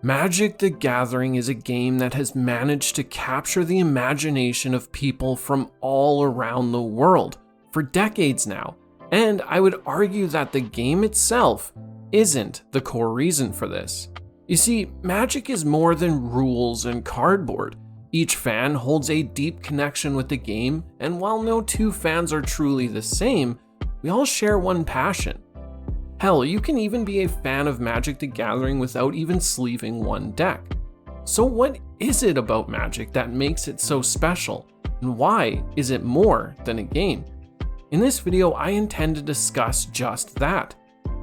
Magic the Gathering is a game that has managed to capture the imagination of people from all around the world for decades now, and I would argue that the game itself isn't the core reason for this. You see, Magic is more than rules and cardboard. Each fan holds a deep connection with the game, and while no two fans are truly the same, we all share one passion. Hell, you can even be a fan of Magic the Gathering without even sleeving one deck. So what is it about Magic that makes it so special, and why is it more than a game? In this video, I intend to discuss just that.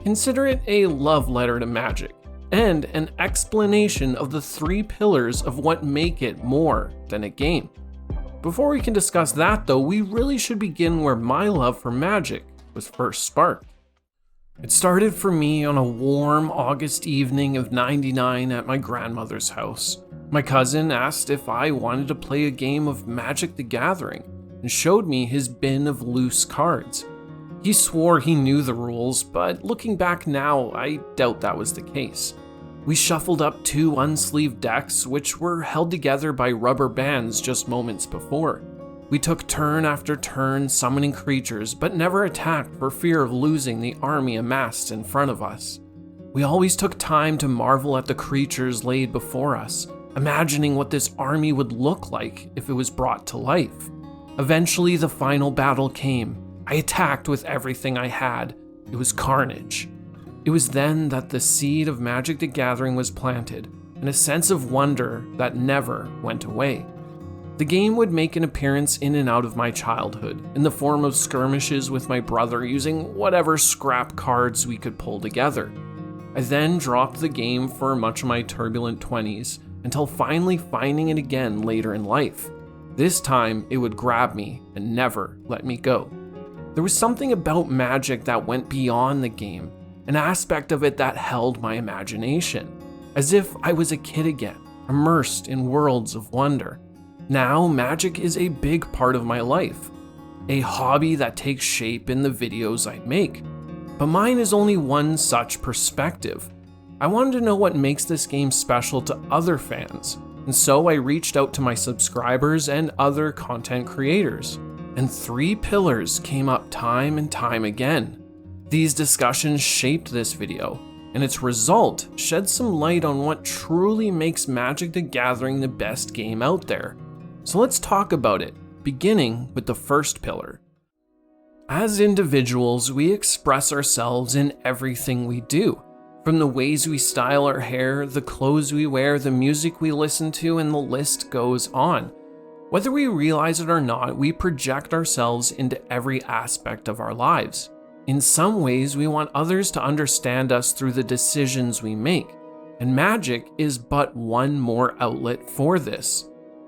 Consider it a love letter to Magic, and an explanation of the 3 pillars of what make it more than a game. Before we can discuss that though, we really should begin where my love for Magic was first sparked. It started for me on a warm August evening of '99 at my grandmother's house. My cousin asked if I wanted to play a game of Magic the Gathering and showed me his bin of loose cards. He swore he knew the rules, but looking back now, I doubt that was the case. We shuffled up 2 unsleeved decks, which were held together by rubber bands just moments before. We took turn after turn summoning creatures, but never attacked for fear of losing the army amassed in front of us. We always took time to marvel at the creatures laid before us, imagining what this army would look like if it was brought to life. Eventually, the final battle came. I attacked with everything I had. It was carnage. It was then that the seed of Magic the Gathering was planted, and a sense of wonder that never went away. The game would make an appearance in and out of my childhood, in the form of skirmishes with my brother using whatever scrap cards we could pull together. I then dropped the game for much of my turbulent 20s, until finally finding it again later in life. This time, it would grab me and never let me go. There was something about Magic that went beyond the game, an aspect of it that held my imagination, as if I was a kid again, immersed in worlds of wonder. Now, Magic is a big part of my life, a hobby that takes shape in the videos I make. But mine is only one such perspective. I wanted to know what makes this game special to other fans, and so I reached out to my subscribers and other content creators, and 3 pillars came up time and time again. These discussions shaped this video, and its result shed some light on what truly makes Magic the Gathering the best game out there. So let's talk about it, beginning with the first pillar. As individuals, we express ourselves in everything we do. From the ways we style our hair, the clothes we wear, the music we listen to, and the list goes on. Whether we realize it or not, we project ourselves into every aspect of our lives. In some ways, we want others to understand us through the decisions we make, and Magic is but one more outlet for this.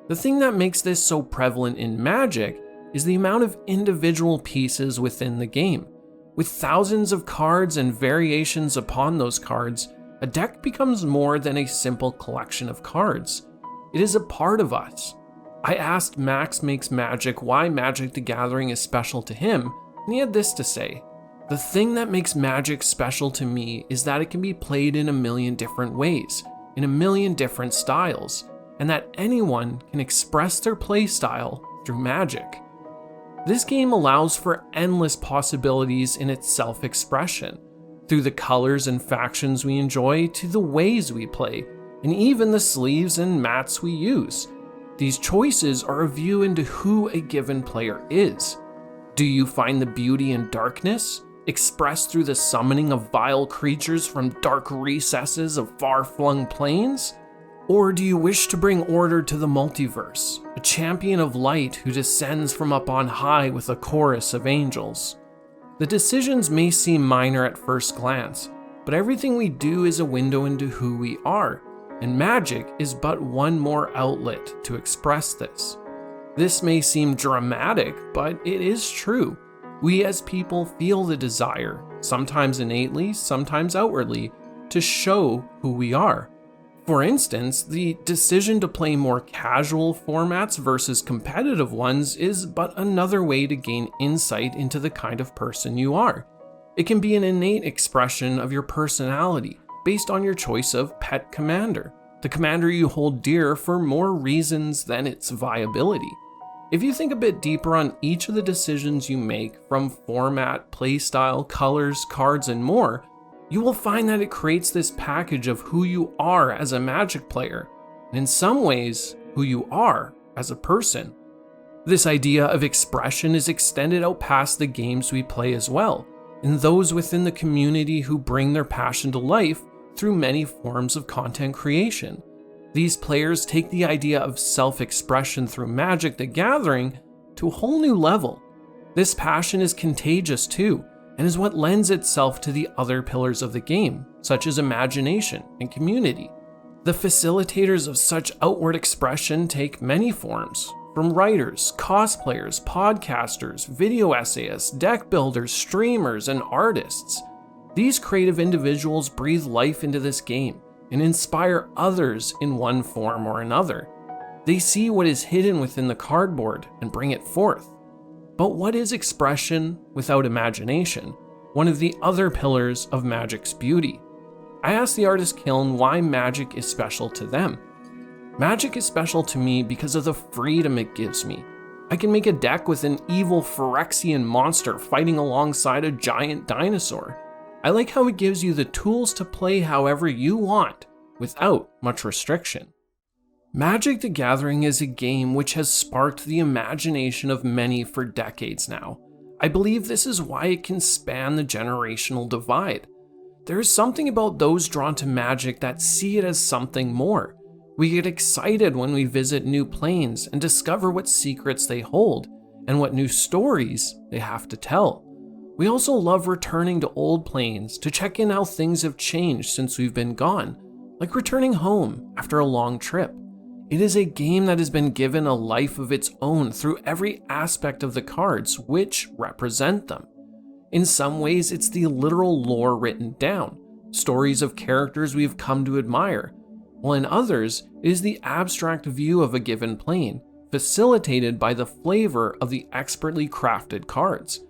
The thing that makes this so prevalent in Magic is the amount of individual pieces within the game. With thousands of cards and variations upon those cards, a deck becomes more than a simple collection of cards. It is a part of us. I asked Max Makes Magic why Magic the Gathering is special to him, and he had this to say: "The thing that makes Magic special to me is that it can be played in a million different ways, in a million different styles, and that anyone can express their play style through Magic." This game allows for endless possibilities in its self-expression, through the colors and factions we enjoy to the ways we play, and even the sleeves and mats we use. These choices are a view into who a given player is. Do you find the beauty in darkness, expressed through the summoning of vile creatures from dark recesses of far-flung planes? Or do you wish to bring order to the multiverse, a champion of light who descends from up on high with a chorus of angels? The decisions may seem minor at first glance, but everything we do is a window into who we are, and Magic is but one more outlet to express this. This may seem dramatic, but it is true. We as people feel the desire, sometimes innately, sometimes outwardly, to show who we are. For instance, the decision to play more casual formats versus competitive ones is but another way to gain insight into the kind of person you are. It can be an innate expression of your personality based on your choice of pet commander, the commander you hold dear for more reasons than its viability. If you think a bit deeper on each of the decisions you make, from format, playstyle, colors, cards, and more, you will find that it creates this package of who you are as a Magic player, and in some ways, who you are as a person. This idea of expression is extended out past the games we play as well, and those within the community who bring their passion to life through many forms of content creation. These players take the idea of self-expression through Magic the Gathering to a whole new level. This passion is contagious too, and is what lends itself to the other pillars of the game, such as imagination and community. The facilitators of such outward expression take many forms, from writers, cosplayers, podcasters, video essayists, deck builders, streamers, and artists. These creative individuals breathe life into this game and inspire others in one form or another. They see what is hidden within the cardboard and bring it forth. But what is expression without imagination? One of the other pillars of Magic's beauty. I asked the artist Kiln why Magic is special to them. Magic is special to me because of the freedom it gives me. I can make a deck with an evil Phyrexian monster fighting alongside a giant dinosaur. I like how it gives you the tools to play however you want, without much restriction. Magic the Gathering is a game which has sparked the imagination of many for decades now. I believe this is why it can span the generational divide. There is something about those drawn to Magic that see it as something more. We get excited when we visit new planes and discover what secrets they hold, and what new stories they have to tell. We also love returning to old planes to check in how things have changed since we've been gone, like returning home after a long trip. It is a game that has been given a life of its own through every aspect of the cards which represent them. In some ways, it's the literal lore written down, stories of characters we've come to admire, while in others, it is the abstract view of a given plane, facilitated by the flavor of the expertly crafted cards.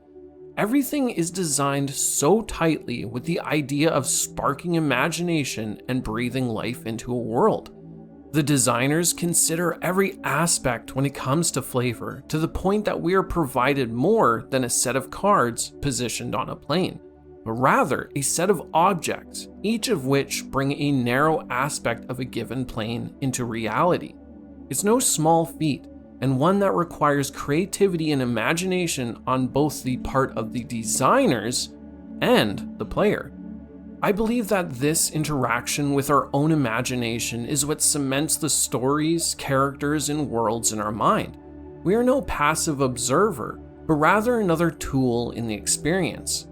Everything is designed so tightly with the idea of sparking imagination and breathing life into a world. The designers consider every aspect when it comes to flavor, to the point that we are provided more than a set of cards positioned on a plane, but rather a set of objects, each of which bring a narrow aspect of a given plane into reality. It's no small feat, and one that requires creativity and imagination on both the part of the designers and the player. I believe that this interaction with our own imagination is what cements the stories, characters, and worlds in our mind. We are no passive observer, but rather another tool in the experience.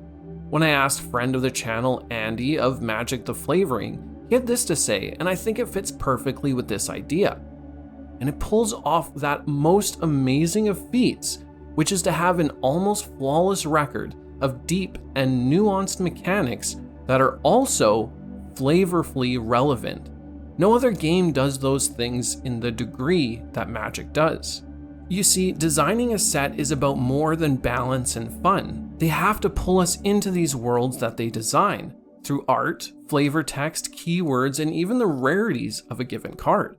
When I asked friend of the channel Andy of Magic the Flavoring, he had this to say, and I think it fits perfectly with this idea. And it pulls off that most amazing of feats, which is to have an almost flawless record of deep and nuanced mechanics that are also flavorfully relevant. No other game does those things in the degree that Magic does. You see, designing a set is about more than balance and fun. They have to pull us into these worlds that they design, through art, flavor text, keywords, and even the rarities of a given card.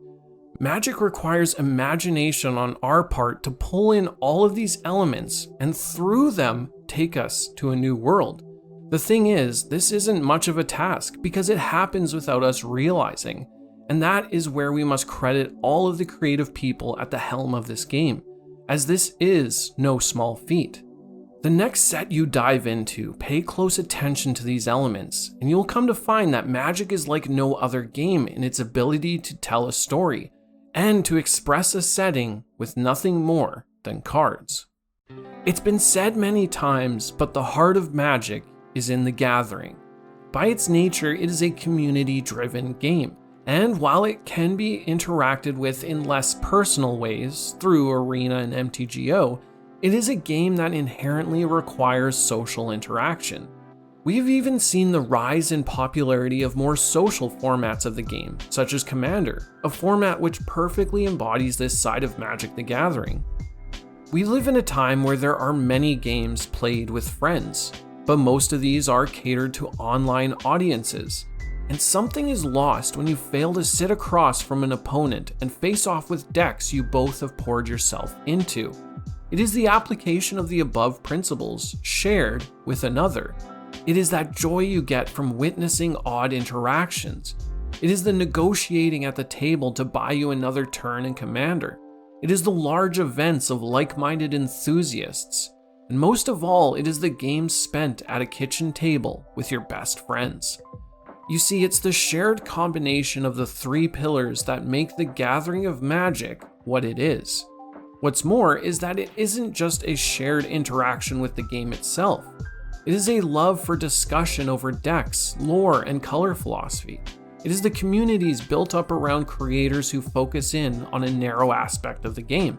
Magic requires imagination on our part to pull in all of these elements and through them take us to a new world. The thing is, this isn't much of a task because it happens without us realizing, and that is where we must credit all of the creative people at the helm of this game, as this is no small feat. The next set you dive into, pay close attention to these elements, and you'll come to find that Magic is like no other game in its ability to tell a story, and to express a setting with nothing more than cards. It's been said many times, but the heart of Magic is in the gathering. By its nature, it is a community-driven game, and while it can be interacted with in less personal ways through Arena and MTGO, it is a game that inherently requires social interaction. We've even seen the rise in popularity of more social formats of the game, such as Commander, a format which perfectly embodies this side of Magic the Gathering. We live in a time where there are many games played with friends, but most of these are catered to online audiences, And something is lost when you fail to sit across from an opponent and face off with decks you both have poured yourself into. It is the application of the above principles shared with another. It is that joy you get from witnessing odd interactions. It is the negotiating at the table to buy you another turn in Commander. It is the large events of like-minded enthusiasts. And most of all, it is the games spent at a kitchen table with your best friends. You see, it's the shared combination of the three pillars that make the gathering of Magic what it is. What's more is that it isn't just a shared interaction with the game itself. It is a love for discussion over decks, lore, and color philosophy. It is the communities built up around creators who focus in on a narrow aspect of the game.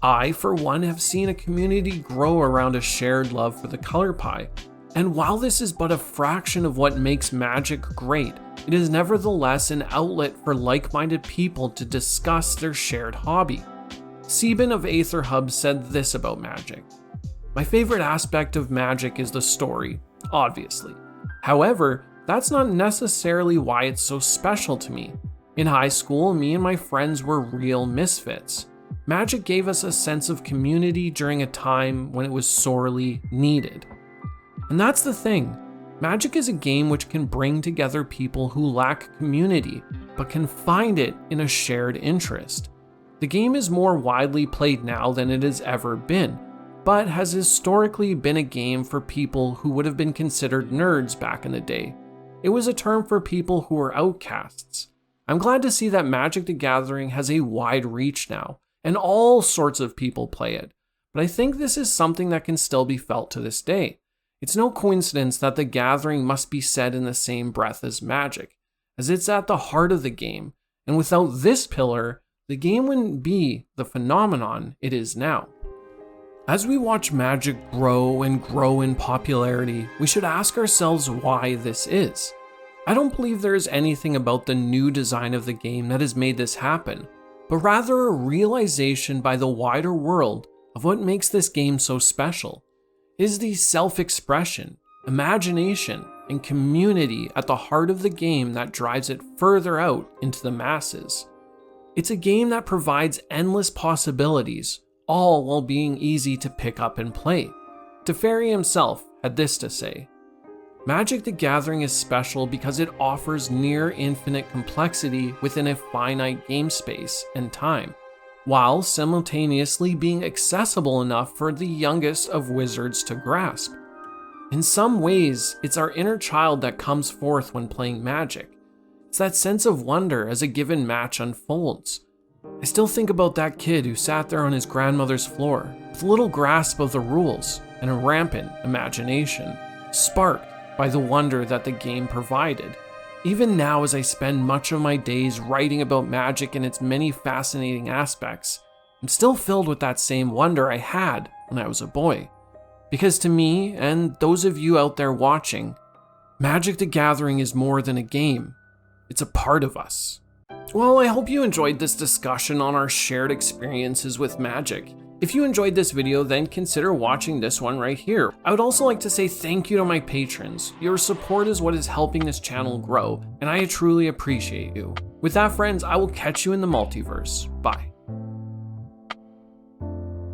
I, for one, have seen a community grow around a shared love for the color pie. And while this is but a fraction of what makes Magic great, it is nevertheless an outlet for like-minded people to discuss their shared hobby. Sebin of Aether Hub said this about Magic. My favorite aspect of Magic is the story, obviously. However, that's not necessarily why it's so special to me. In high school, me and my friends were real misfits. Magic gave us a sense of community during a time when it was sorely needed. And that's the thing. Magic is a game which can bring together people who lack community, but can find it in a shared interest. The game is more widely played now than it has ever been, but has historically been a game for people who would have been considered nerds back in the day. It was a term for people who were outcasts. I'm glad to see that Magic the Gathering has a wide reach now, and all sorts of people play it, but I think this is something that can still be felt to this day. It's no coincidence that the Gathering must be said in the same breath as Magic, as it's at the heart of the game, and without this pillar, the game wouldn't be the phenomenon it is now. As we watch Magic grow and grow in popularity, we should ask ourselves why this is. I don't believe there is anything about the new design of the game that has made this happen, but rather a realization by the wider world of what makes this game so special. Is the self-expression, imagination, and community at the heart of the game that drives it further out into the masses. It's a game that provides endless possibilities, all while being easy to pick up and play. Teferi himself had this to say: Magic the Gathering is special because it offers near infinite complexity within a finite game space and time, while simultaneously being accessible enough for the youngest of wizards to grasp. In some ways, it's our inner child that comes forth when playing Magic. It's that sense of wonder as a given match unfolds. I still think about that kid who sat there on his grandmother's floor, with little grasp of the rules and a rampant imagination, sparked by the wonder that the game provided. Even now, as I spend much of my days writing about Magic and its many fascinating aspects, I'm still filled with that same wonder I had when I was a boy. Because to me, and those of you out there watching, Magic the Gathering is more than a game. It's a part of us. Well, I hope you enjoyed this discussion on our shared experiences with Magic. If you enjoyed this video, then consider watching this one right here. I would also like to say thank you to my patrons. Your support is what is helping this channel grow, and I truly appreciate you. With that, friends, I will catch you in the multiverse. Bye.